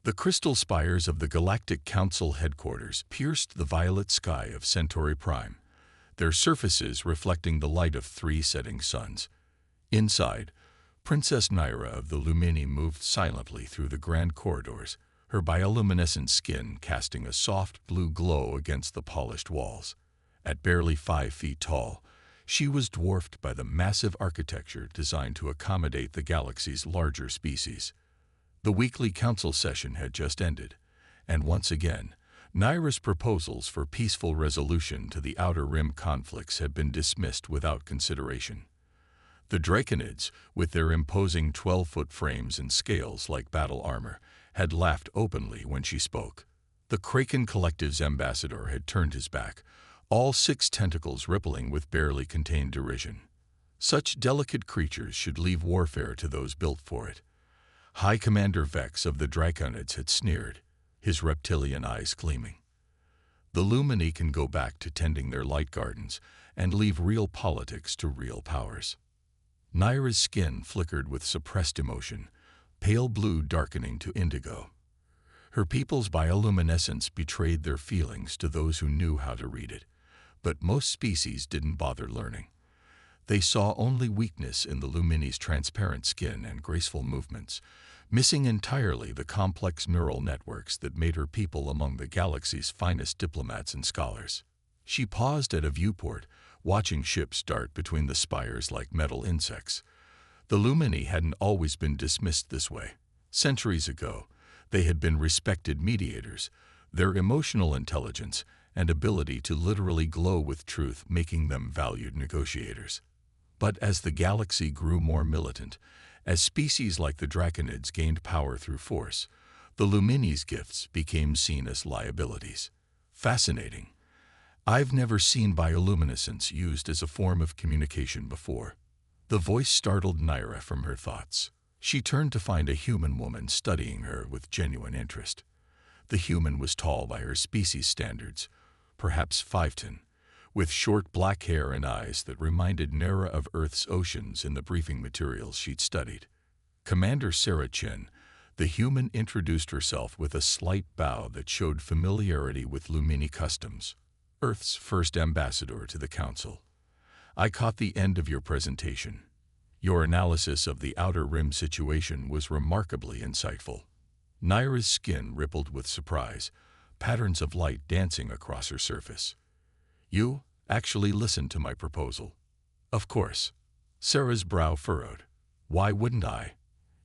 The crystal spires of the Galactic Council headquarters pierced the violet sky of Centauri Prime, their surfaces reflecting the light of 3 setting suns. Inside, Princess Naira of the Lumini moved silently through the grand corridors, her bioluminescent skin casting a soft blue glow against the polished walls. At barely 5 feet tall, she was dwarfed by the massive architecture designed to accommodate the galaxy's larger species. The weekly council session had just ended, and once again, Naira's proposals for peaceful resolution to the Outer Rim conflicts had been dismissed without consideration. The Draconids, with their imposing 12-foot frames and scales like battle armor, had laughed openly when she spoke. The Kraken Collective's ambassador had turned his back, all 6 tentacles rippling with barely contained derision. Such delicate creatures should leave warfare to those built for it. High Commander Vex of the Draconids had sneered, his reptilian eyes gleaming. The Lumini can go back to tending their light gardens and leave real politics to real powers. Naira's skin flickered with suppressed emotion, pale blue darkening to indigo. Her people's bioluminescence betrayed their feelings to those who knew how to read it, but most species didn't bother learning. They saw only weakness in the Lumini's transparent skin and graceful movements, missing entirely the complex neural networks that made her people among the galaxy's finest diplomats and scholars. She paused at a viewport, watching ships dart between the spires like metal insects. The Lumini hadn't always been dismissed this way. Centuries ago, they had been respected mediators, their emotional intelligence and ability to literally glow with truth making them valued negotiators. But as the galaxy grew more militant, as species like the Draconids gained power through force, the Lumini's gifts became seen as liabilities. Fascinating. I've never seen bioluminescence used as a form of communication before. The voice startled Naira from her thoughts. She turned to find a human woman studying her with genuine interest. The human was tall by her species standards, perhaps 5'10", with short black hair and eyes that reminded Naira of Earth's oceans in the briefing materials she'd studied. Commander Sarah Chen, the human, introduced herself with a slight bow that showed familiarity with Lumini customs. Earth's first ambassador to the Council. I caught the end of your presentation. Your analysis of the Outer Rim situation was remarkably insightful. Naira's skin rippled with surprise, patterns of light dancing across her surface. You actually listened to my proposal? Of course. Sarah's brow furrowed. Why wouldn't I?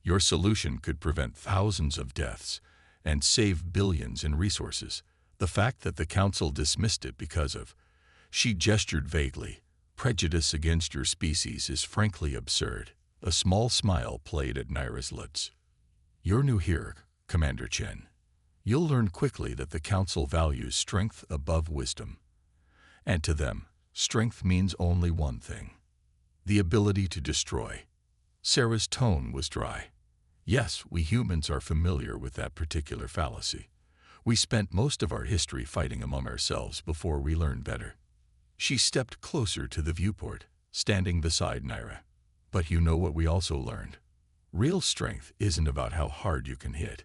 Your solution could prevent thousands of deaths and save billions in resources. The fact that the Council dismissed it because of, she gestured vaguely, prejudice against your species is frankly absurd. A small smile played at Naira's lips. You're new here, Commander Chen. You'll learn quickly that the Council values strength above wisdom. And to them, strength means only one thing: the ability to destroy. Sarah's tone was dry. Yes, we humans are familiar with that particular fallacy. We spent most of our history fighting among ourselves before we learned better. She stepped closer to the viewport, standing beside Naira. But you know what we also learned? Real strength isn't about how hard you can hit.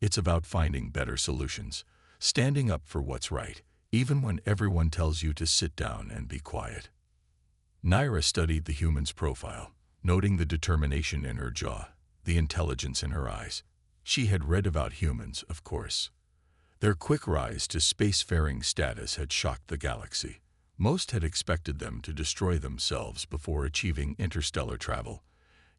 It's about finding better solutions, standing up for what's right, even when everyone tells you to sit down and be quiet. Naira studied the human's profile, noting the determination in her jaw, the intelligence in her eyes. She had read about humans, of course. Their quick rise to spacefaring status had shocked the galaxy. Most had expected them to destroy themselves before achieving interstellar travel.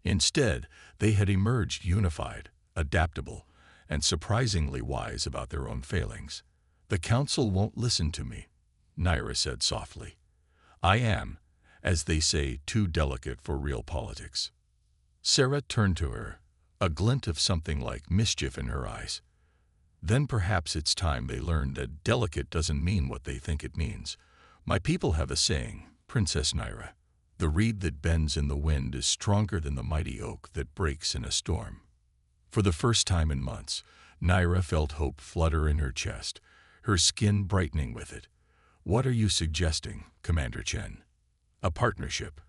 Instead, they had emerged unified, adaptable, and surprisingly wise about their own failings. The Council won't listen to me, Naira said softly. I am, as they say, too delicate for real politics. Sarah turned to her, a glint of something like mischief in her eyes. Then perhaps it's time they learned that delicate doesn't mean what they think it means. My people have a saying, Princess Naira. The reed that bends in the wind is stronger than the mighty oak that breaks in a storm. For the first time in months, Naira felt hope flutter in her chest, her skin brightening with it. What are you suggesting, Commander Chen? A partnership.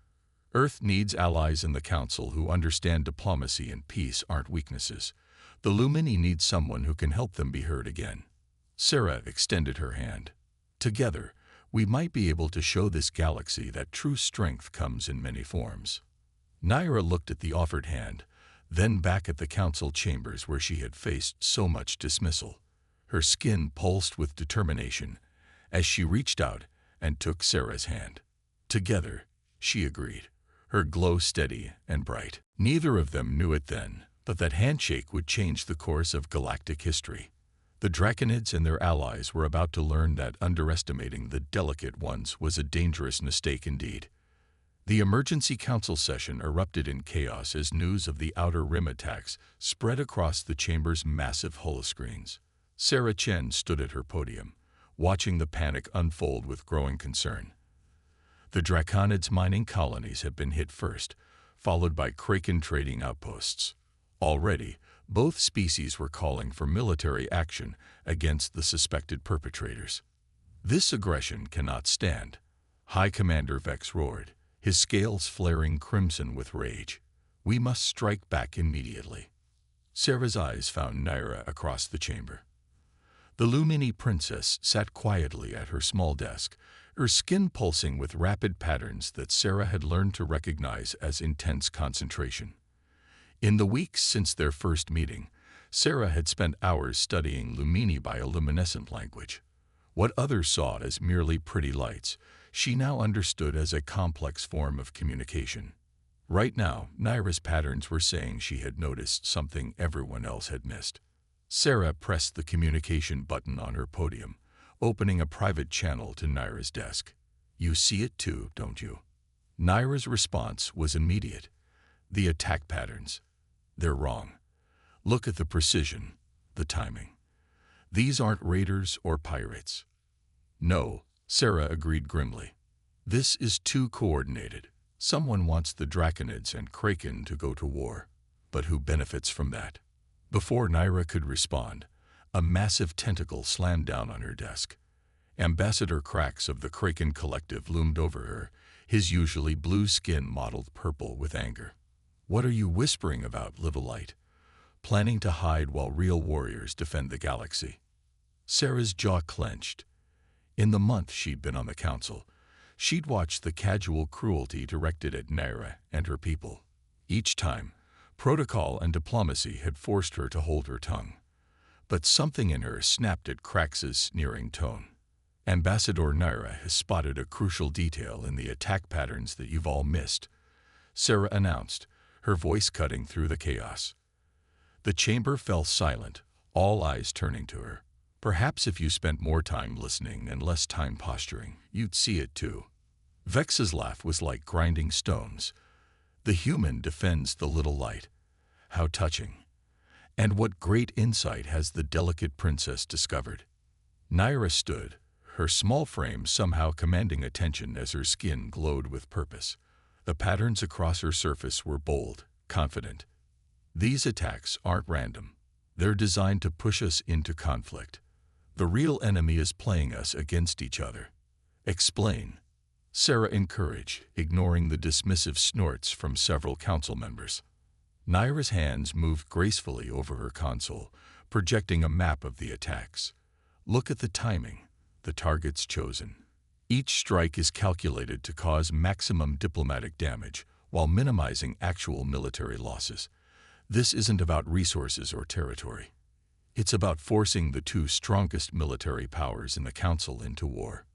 Earth needs allies in the Council who understand diplomacy and peace aren't weaknesses. The Lumini need someone who can help them be heard again. Sarah extended her hand. Together, we might be able to show this galaxy that true strength comes in many forms. Naira looked at the offered hand, then back at the council chambers where she had faced so much dismissal. Her skin pulsed with determination as she reached out and took Sarah's hand. Together, she agreed, her glow steady and bright. Neither of them knew it then, but that handshake would change the course of galactic history. The Draconids and their allies were about to learn that underestimating the delicate ones was a dangerous mistake indeed. The emergency council session erupted in chaos as news of the Outer Rim attacks spread across the chamber's massive holoscreens. Sarah Chen stood at her podium, watching the panic unfold with growing concern. The Draconids' mining colonies had been hit first, followed by Kraken trading outposts. Already, both species were calling for military action against the suspected perpetrators. This aggression cannot stand, High Commander Vex roared, his scales flaring crimson with rage. We must strike back immediately. Sarah's eyes found Naira across the chamber. The Lumini princess sat quietly at her small desk, her skin pulsing with rapid patterns that Sarah had learned to recognize as intense concentration. In the weeks since their first meeting, Sarah had spent hours studying Lumini bioluminescent language. What others saw as merely pretty lights, she now understood as a complex form of communication. Right now, Naira's patterns were saying she had noticed something everyone else had missed. Sarah pressed the communication button on her podium, opening a private channel to Naira's desk. You see it too, don't you? Naira's response was immediate. The attack patterns. They're wrong. Look at the precision, the timing. These aren't raiders or pirates. No, Sarah agreed grimly. This is too coordinated. Someone wants the Draconids and Kraken to go to war. But who benefits from that? Before Naira could respond, a massive tentacle slammed down on her desk. Ambassador Krax of the Kraken Collective loomed over her, his usually blue skin mottled purple with anger. What are you whispering about, little light? Planning to hide while real warriors defend the galaxy? Sarah's jaw clenched. In the month she'd been on the council, she'd watched the casual cruelty directed at Naira and her people. Each time, protocol and diplomacy had forced her to hold her tongue. But something in her snapped at Krax's sneering tone. Ambassador Naira has spotted a crucial detail in the attack patterns that you've all missed, Sarah announced, her voice cutting through the chaos. The chamber fell silent, all eyes turning to her. Perhaps if you spent more time listening and less time posturing, you'd see it too. Vex's laugh was like grinding stones. The human defends the little light. How touching. And what great insight has the delicate princess discovered? Naira stood, her small frame somehow commanding attention as her skin glowed with purpose. The patterns across her surface were bold, confident. These attacks aren't random. They're designed to push us into conflict. The real enemy is playing us against each other. Explain. Sarah encouraged, ignoring the dismissive snorts from several council members. Naira's hands moved gracefully over her console, projecting a map of the attacks. Look at the timing, the targets chosen. Each strike is calculated to cause maximum diplomatic damage while minimizing actual military losses. This isn't about resources or territory. It's about forcing the two strongest military powers in the council into war.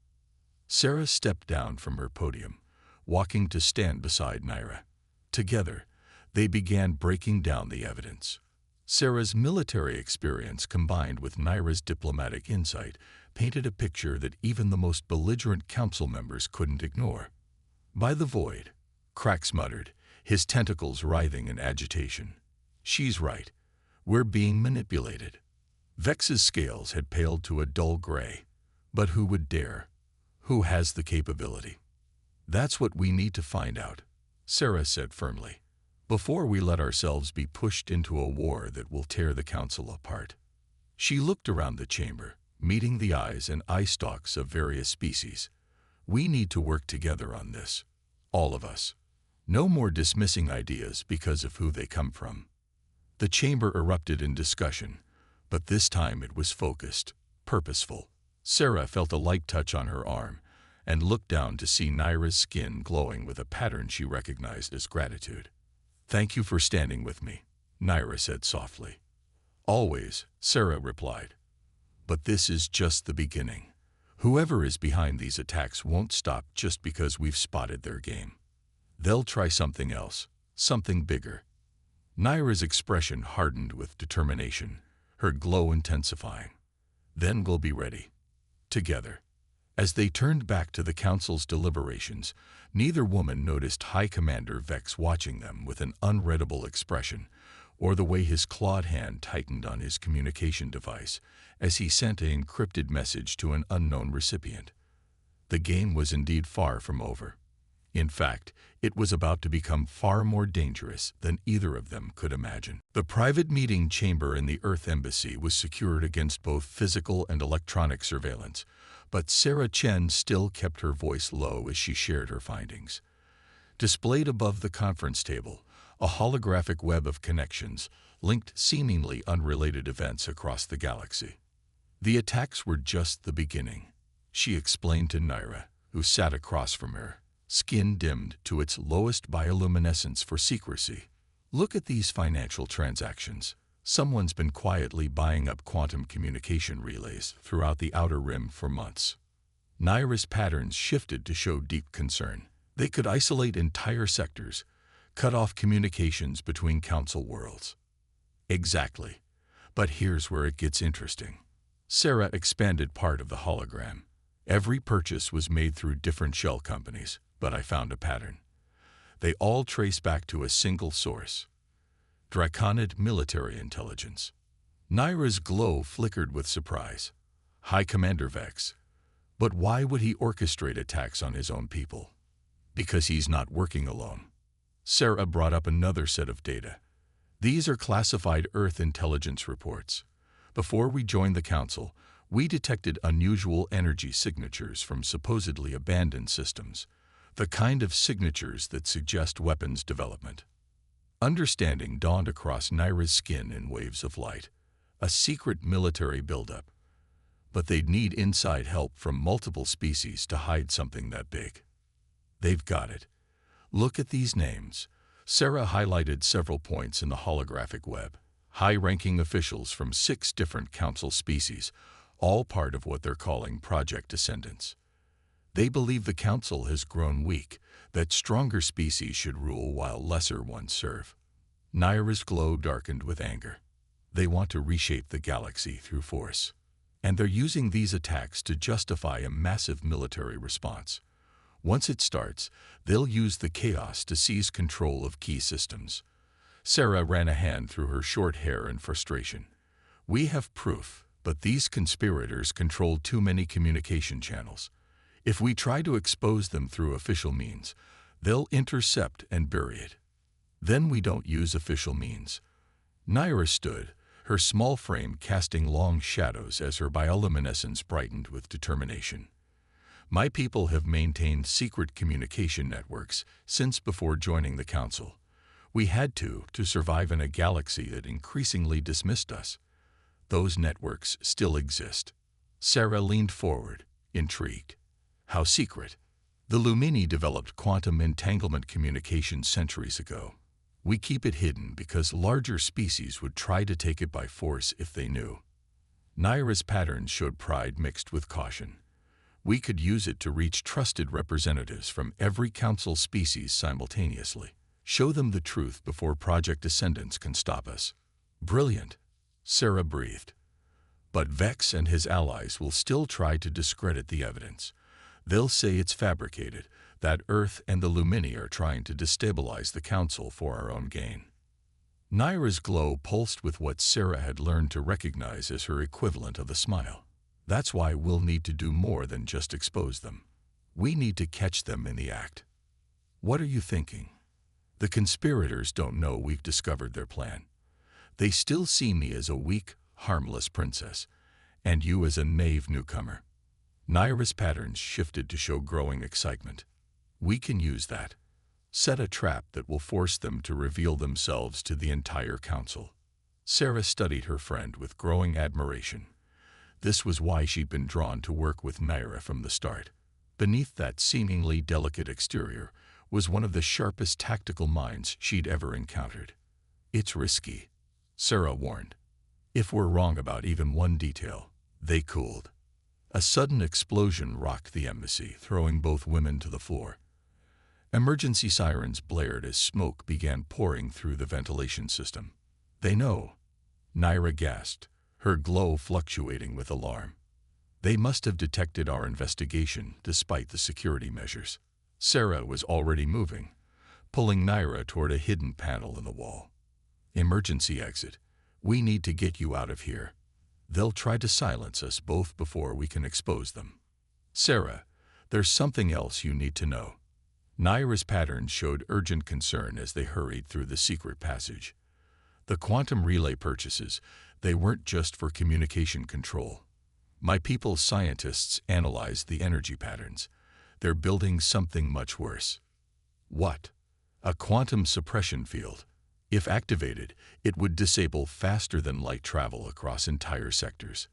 Sarah stepped down from her podium, walking to stand beside Naira. Together, they began breaking down the evidence. Sarah's military experience combined with Naira's diplomatic insight painted a picture that even the most belligerent council members couldn't ignore. By the void, Krax muttered, his tentacles writhing in agitation. She's right. We're being manipulated. Vex's scales had paled to a dull gray. But who would dare? Who has the capability? That's what we need to find out, Sarah said firmly, before we let ourselves be pushed into a war that will tear the council apart. She looked around the chamber, meeting the eyes and eye stalks of various species. We need to work together on this. All of us. No more dismissing ideas because of who they come from. The chamber erupted in discussion, but this time it was focused, purposeful. Sarah felt a light touch on her arm and looked down to see Naira's skin glowing with a pattern she recognized as gratitude. "Thank you for standing with me," Naira said softly. "Always," Sarah replied. "But this is just the beginning. Whoever is behind these attacks won't stop just because we've spotted their game. They'll try something else, something bigger." Naira's expression hardened with determination, her glow intensifying. "Then we'll be ready. Together." As they turned back to the Council's deliberations, neither woman noticed High Commander Vex watching them with an unreadable expression, or the way his clawed hand tightened on his communication device as he sent an encrypted message to an unknown recipient. The game was indeed far from over. In fact, it was about to become far more dangerous than either of them could imagine. The private meeting chamber in the Earth Embassy was secured against both physical and electronic surveillance, but Sarah Chen still kept her voice low as she shared her findings. Displayed above the conference table, a holographic web of connections linked seemingly unrelated events across the galaxy. The attacks were just the beginning, she explained to Naira, who sat across from her, skin dimmed to its lowest bioluminescence for secrecy. "Look at these financial transactions. Someone's been quietly buying up quantum communication relays throughout the Outer Rim for months." Naira's patterns shifted to show deep concern. They could isolate entire sectors, cut off communications between Council worlds. "Exactly. But here's where it gets interesting." Sarah expanded part of the hologram. "Every purchase was made through different shell companies, but I found a pattern. They all trace back to a single source: Draconid military intelligence." Naira's glow flickered with surprise. "High Commander Vex. But why would he orchestrate attacks on his own people?" "Because he's not working alone." Sarah brought up another set of data. "These are classified Earth intelligence reports. Before we joined the Council, we detected unusual energy signatures from supposedly abandoned systems, the kind of signatures that suggest weapons development." Understanding dawned across Naira's skin in waves of light. A secret military buildup. But they'd need inside help from multiple species to hide something that big. "They've got it. Look at these names." Sarah highlighted several points in the holographic web. High-ranking officials from 6 different Council species, all part of what they're calling Project Descendants. They believe the Council has grown weak, that stronger species should rule while lesser ones serve. Naira's glow darkened with anger. They want to reshape the galaxy through force. And they're using these attacks to justify a massive military response. Once it starts, they'll use the chaos to seize control of key systems. Sarah ran a hand through her short hair in frustration. "We have proof, but these conspirators control too many communication channels. If we try to expose them through official means, they'll intercept and bury it. Then we don't use official means." Naira stood, her small frame casting long shadows as her bioluminescence brightened with determination. "My people have maintained secret communication networks since before joining the Council. We had to survive in a galaxy that increasingly dismissed us. Those networks still exist." Sarah leaned forward, intrigued. "How secret?" "The Lumini developed quantum entanglement communication centuries ago. We keep it hidden because larger species would try to take it by force if they knew." Naira's patterns showed pride mixed with caution. "We could use it to reach trusted representatives from every Council species simultaneously. Show them the truth before Project Descendants can stop us." "Brilliant," Sarah breathed. "But Vex and his allies will still try to discredit the evidence. They'll say it's fabricated, that Earth and the Lumini are trying to destabilize the Council for our own gain." Naira's glow pulsed with what Sarah had learned to recognize as her equivalent of a smile. "That's why we'll need to do more than just expose them. We need to catch them in the act." "What are you thinking?" "The conspirators don't know we've discovered their plan. They still see me as a weak, harmless princess, and you as a naive newcomer." Naira's patterns shifted to show growing excitement. "We can use that. Set a trap that will force them to reveal themselves to the entire Council. Sarah studied her friend with growing admiration. This was why she'd been drawn to work with Naira from the start. Beneath that seemingly delicate exterior was one of the sharpest tactical minds she'd ever encountered. "It's risky," Sarah warned. "If we're wrong about even one detail." They cooled. A sudden explosion rocked the embassy, throwing both women to the floor. Emergency sirens blared as smoke began pouring through the ventilation system. "They know," Naira gasped, her glow fluctuating with alarm. "They must have detected our investigation despite the security measures." Sarah was already moving, pulling Naira toward a hidden panel in the wall. "Emergency exit. We need to get you out of here. They'll try to silence us both before we can expose them." "Sarah, there's something else you need to know." Naira's patterns showed urgent concern as they hurried through the secret passage. "The quantum relay purchases, they weren't just for communication control. My people's scientists analyzed the energy patterns. They're building something much worse." "What?" "A quantum suppression field. If activated, it would disable faster-than-light travel across entire sectors.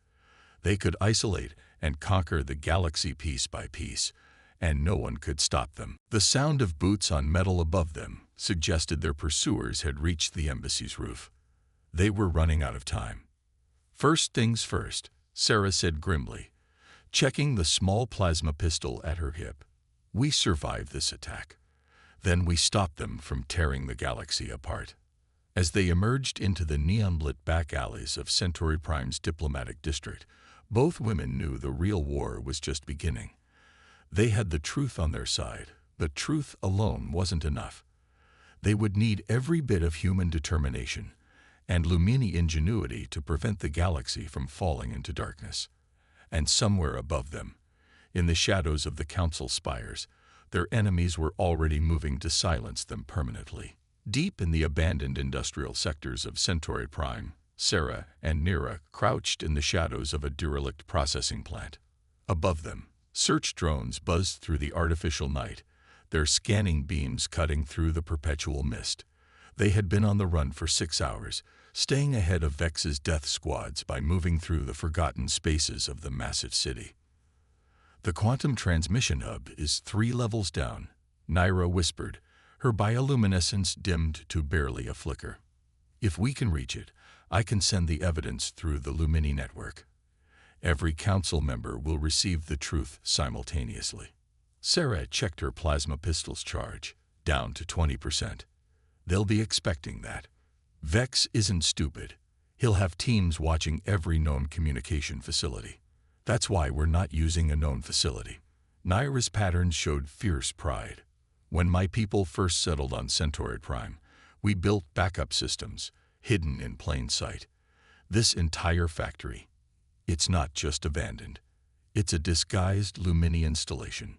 They could isolate and conquer the galaxy piece by piece, and no one could stop them." The sound of boots on metal above them suggested their pursuers had reached the embassy's roof. They were running out of time. "First things first," Sarah said grimly, checking the small plasma pistol at her hip. "We survived this attack. Then we stopped them from tearing the galaxy apart." As they emerged into the neon-lit back alleys of Centauri Prime's diplomatic district, both women knew the real war was just beginning. They had the truth on their side, but truth alone wasn't enough. They would need every bit of human determination and Lumini ingenuity to prevent the galaxy from falling into darkness. And somewhere above them, in the shadows of the Council spires, their enemies were already moving to silence them permanently. Deep in the abandoned industrial sectors of Centauri Prime, Sarah and Naira crouched in the shadows of a derelict processing plant. Above them, search drones buzzed through the artificial night, their scanning beams cutting through the perpetual mist. They had been on the run for 6 hours, staying ahead of Vex's death squads by moving through the forgotten spaces of the massive city. "The quantum transmission hub is 3 levels down," Naira whispered, her bioluminescence dimmed to barely a flicker. "If we can reach it, I can send the evidence through the Lumini network. Every council member will receive the truth simultaneously." Sarah checked her plasma pistol's charge, down to 20%. "They'll be expecting that. Vex isn't stupid. He'll have teams watching every known communication facility. That's why we're not using a known facility." Naira's patterns showed fierce pride. "When my people first settled on Centauri Prime, we built backup systems, hidden in plain sight. This entire factory, it's not just abandoned. It's a disguised Lumini installation."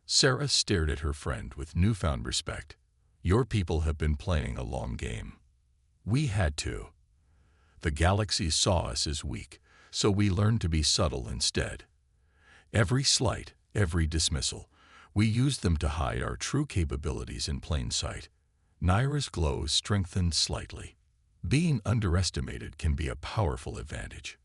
Sarah stared at her friend with newfound respect. "Your people have been playing a long game. We had to. The galaxy saw us as weak, so we learned to be subtle instead. Every slight, every dismissal, we used them to hide our true capabilities in plain sight." Naira's glow strengthened slightly. Being underestimated can be a powerful advantage.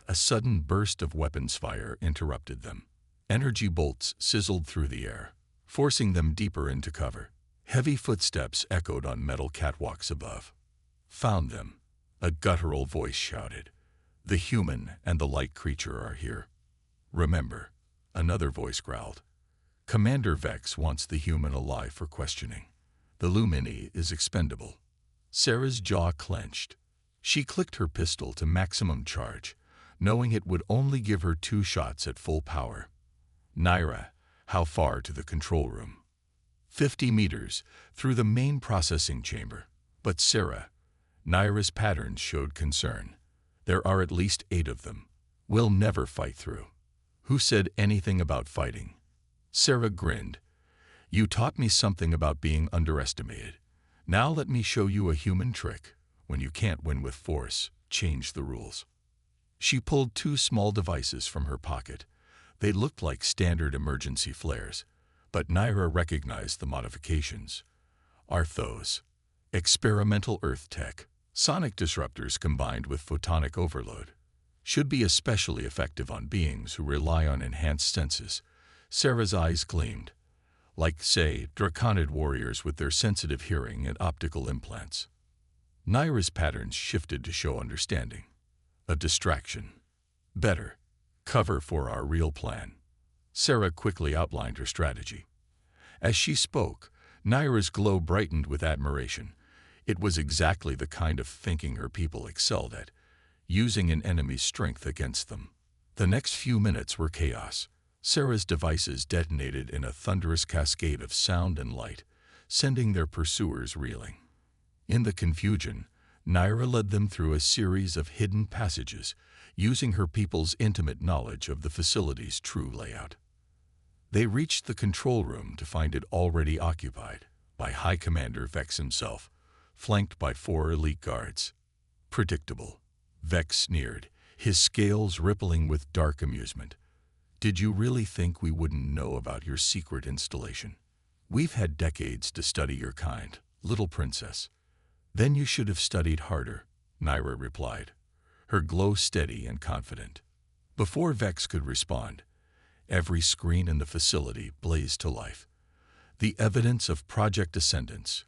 A sudden burst of weapons fire interrupted them. Energy bolts sizzled through the air, forcing them deeper into cover. Heavy footsteps echoed on metal catwalks above. "Found them," a guttural voice shouted. "The human and the light creature are here." "Remember," another voice growled. "Commander Vex wants the human alive for questioning. The Lumini is expendable." Sarah's jaw clenched. She clicked her pistol to maximum charge, knowing it would only give her 2 shots at full power. "Naira, how far to the control room?" 50 meters, through the main processing chamber. "But Sarah," Naira's patterns showed concern. "There are at least 8 of them. We'll never fight through." "Who said anything about fighting?" Sarah grinned. "You taught me something about being underestimated. Now let me show you a human trick. When you can't win with force, change the rules." She pulled 2 small devices from her pocket. They looked like standard emergency flares, but Naira recognized the modifications. "Arthos. Experimental Earth tech. Sonic disruptors combined with photonic overload should be especially effective on beings who rely on enhanced senses. Sarah's eyes gleamed, like, say, draconid warriors with their sensitive hearing and optical implants. Naira's patterns shifted to show understanding. A distraction. Better. Cover for our real plan. Sarah quickly outlined her strategy. As she spoke, Naira's glow brightened with admiration. It was exactly the kind of thinking her people excelled at, using an enemy's strength against them. The next few minutes were chaos. Sarah's devices detonated in a thunderous cascade of sound and light, sending their pursuers reeling. In the confusion, Naira led them through a series of hidden passages, using her people's intimate knowledge of the facility's true layout. They reached the control room to find it already occupied by High Commander Vex himself, flanked by 4 elite guards. Predictable. Vex sneered, his scales rippling with dark amusement. Did you really think we wouldn't know about your secret installation? We've had decades to study your kind, little princess. Then you should have studied harder, Naira replied, her glow steady and confident. Before Vex could respond, every screen in the facility blazed to life. The evidence of Project Ascendance,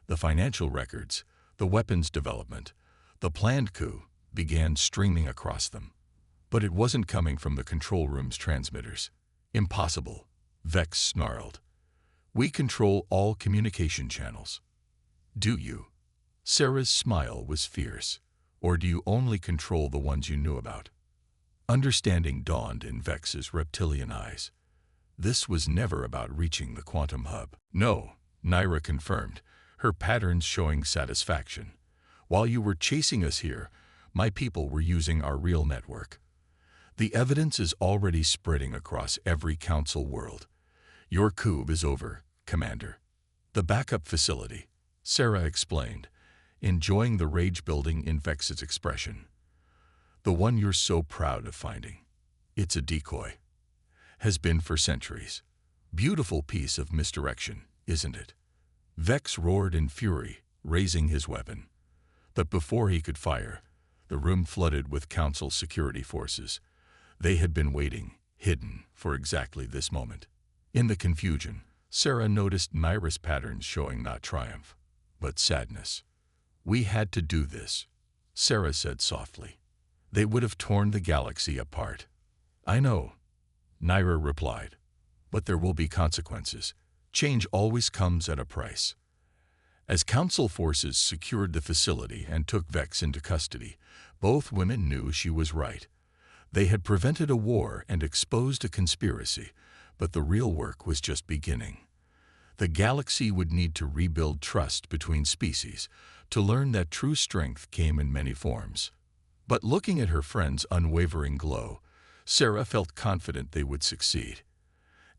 the financial records, the weapons development, the planned coup began streaming across them. But it wasn't coming from the control room's transmitters. Impossible, Vex snarled. We control all communication channels. Do you? Sarah's smile was fierce. Or do you only control the ones you knew about? Understanding dawned in Vex's reptilian eyes. This was never about reaching the quantum hub. No, Naira confirmed, her patterns showing satisfaction. While you were chasing us here, my people were using our real network. The evidence is already spreading across every council world. Your coup is over, Commander. The backup facility, Sarah explained, enjoying the rage building in Vex's expression. The one you're so proud of finding. It's a decoy. Has been for centuries. Beautiful piece of misdirection, isn't it? Vex roared in fury, raising his weapon. But before he could fire, the room flooded with council security forces. They had been waiting, hidden, for exactly this moment. In the confusion, Sarah noticed Naira's patterns showing not triumph, but sadness. We had to do this, Sarah said softly. They would have torn the galaxy apart. I know, Naira replied, but there will be consequences. Change always comes at a price. As council forces secured the facility and took Vex into custody, both women knew she was right. They had prevented a war and exposed a conspiracy, but the real work was just beginning. The galaxy would need to rebuild trust between species, to learn that true strength came in many forms. But looking at her friend's unwavering glow, Sarah felt confident they would succeed.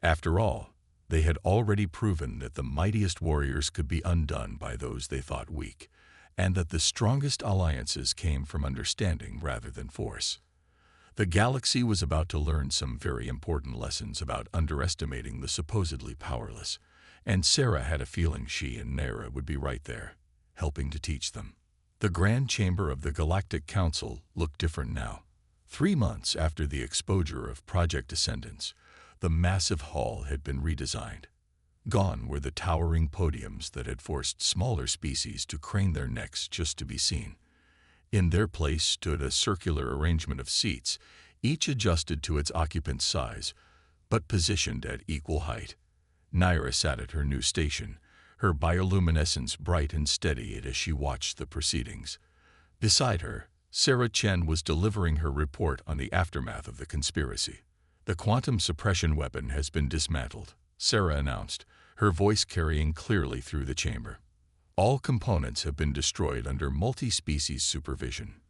After all, they had already proven that the mightiest warriors could be undone by those they thought weak, and that the strongest alliances came from understanding rather than force. The galaxy was about to learn some very important lessons about underestimating the supposedly powerless, and Sarah had a feeling she and Naira would be right there, helping to teach them. The Grand Chamber of the Galactic Council looked different now. 3 months after the exposure of Project Ascendance, the massive hall had been redesigned. Gone were the towering podiums that had forced smaller species to crane their necks just to be seen. In their place stood a circular arrangement of seats, each adjusted to its occupant's size, but positioned at equal height. Naira sat at her new station, her bioluminescence bright and steady as she watched the proceedings. Beside her, Sarah Chen was delivering her report on the aftermath of the conspiracy. The quantum suppression weapon has been dismantled, Sarah announced, her voice carrying clearly through the chamber. All components have been destroyed under multi-species supervision.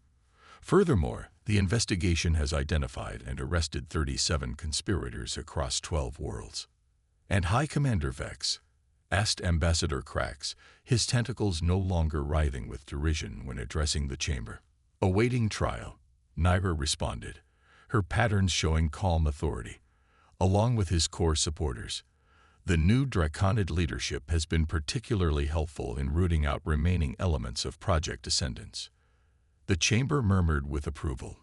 Furthermore, the investigation has identified and arrested 37 conspirators across 12 worlds. And High Commander Vex? Asked Ambassador Krax, his tentacles no longer writhing with derision when addressing the chamber. Awaiting trial, Naira responded, her patterns showing calm authority. Along with his core supporters, The new Draconid leadership has been particularly helpful in rooting out remaining elements of Project Ascendance. The chamber murmured with approval.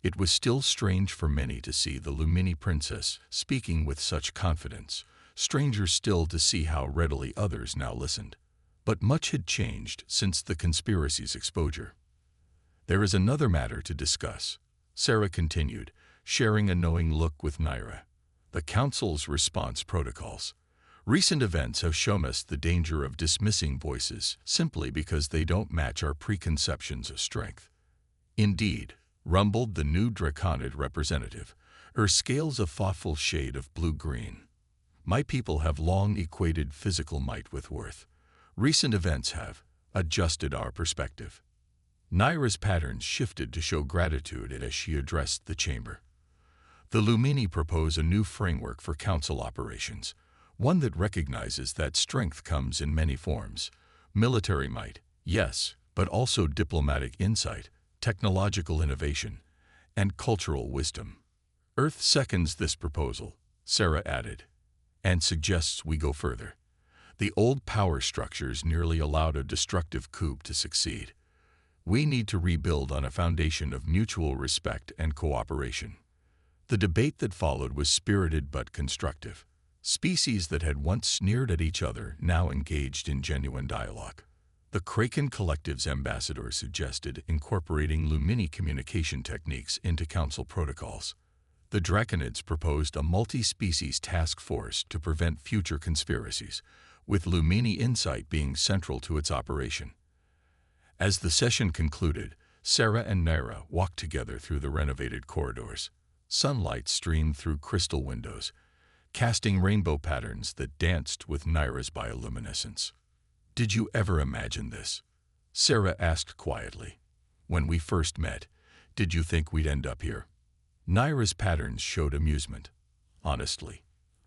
It was still strange for many to see the Lumini princess speaking with such confidence, stranger still to see how readily others now listened. But much had changed since the conspiracy's exposure. "There is another matter to discuss," Sarah continued, sharing a knowing look with Naira. "The Council's response protocols. Recent events have shown us the danger of dismissing voices simply because they don't match our preconceptions of strength." "Indeed," rumbled the new Draconid representative, her scales a thoughtful shade of blue-green. "My people have long equated physical might with worth. Recent events have adjusted our perspective." Naira's patterns shifted to show gratitude as she addressed the chamber. "The Lumini propose a new framework for council operations, one that recognizes that strength comes in many forms. Military might, yes, but also diplomatic insight, technological innovation, and cultural wisdom. Earth seconds this proposal," Sarah added, "and suggests we go further. The old power structures nearly allowed a destructive coup to succeed. We need to rebuild on a foundation of mutual respect and cooperation." The debate that followed was spirited but constructive. Species that had once sneered at each other now engaged in genuine dialogue. The Kraken Collective's ambassador suggested incorporating Lumini communication techniques into council protocols. The Draconids proposed a multi-species task force to prevent future conspiracies, with Lumini insight being central to its operation. As the session concluded, Sarah and Naira walked together through the renovated corridors. Sunlight streamed through crystal windows, casting rainbow patterns that danced with Naira's bioluminescence. "Did you ever imagine this?" Sarah asked quietly. "When we first met, did you think we'd end up here?" Naira's patterns showed amusement. "Honestly,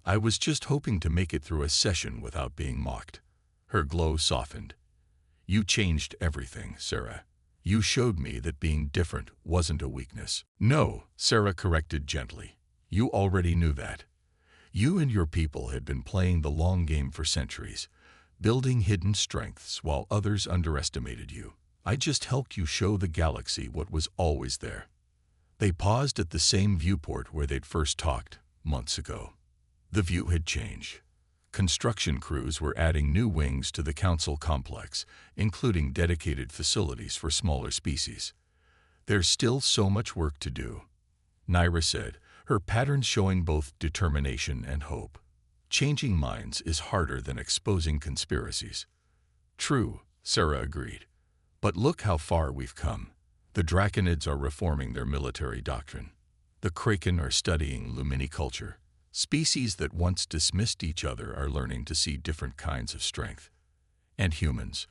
I was just hoping to make it through a session without being mocked." Her glow softened. "You changed everything, Sarah. You showed me that being different wasn't a weakness." "No," Sarah corrected gently. "You already knew that. You and your people had been playing the long game for centuries, building hidden strengths while others underestimated you. I just helped you show the galaxy what was always there." They paused at the same viewport where they'd first talked, months ago. The view had changed. Construction crews were adding new wings to the council complex, including dedicated facilities for smaller species. "There's still so much work to do," Naira said, her patterns showing both determination and hope. "Changing minds is harder than exposing conspiracies." "True," Sarah agreed. "But look how far we've come. The Draconids are reforming their military doctrine. The Kraken are studying Lumini culture. Species that once dismissed each other are learning to see different kinds of strength. And humans."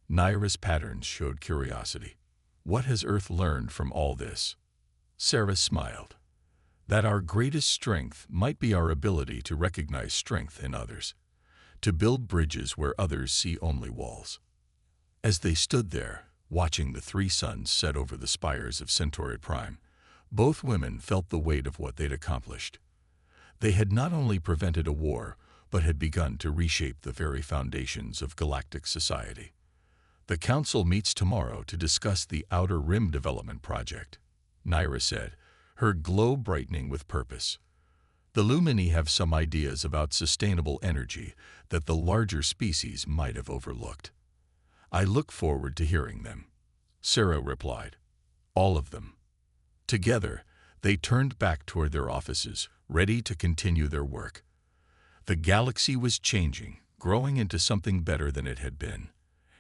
Naira's patterns showed curiosity. "What has Earth learned from all this?" Sarah smiled. "That our greatest strength might be our ability to recognize strength in others, to build bridges where others see only walls." As they stood there, watching the three suns set over the spires of Centauri Prime, both women felt the weight of what they'd accomplished. They had not only prevented a war, but had begun to reshape the very foundations of galactic society. "The Council meets tomorrow to discuss the Outer Rim Development Project," Naira said, her glow brightening with purpose. "The Lumini have some ideas about sustainable energy that the larger species might have overlooked. I look forward to hearing them." Sarah replied, "All of them." Together, they turned back toward their offices, ready to continue their work. The galaxy was changing, growing into something better than it had been,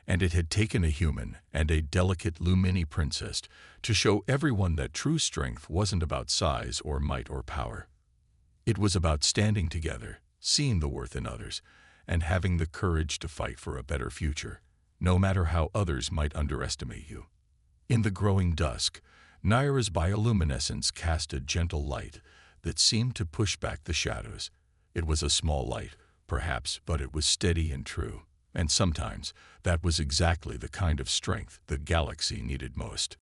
and it had taken a human and a delicate Lumini princess to show everyone that true strength wasn't about size or might or power. It was about standing together, seeing the worth in others, and having the courage to fight for a better future, no matter how others might underestimate you. In the growing dusk, Naira's bioluminescence cast a gentle light that seemed to push back the shadows. It was a small light, perhaps, but it was steady and true, and sometimes that was exactly the kind of strength the galaxy needed most.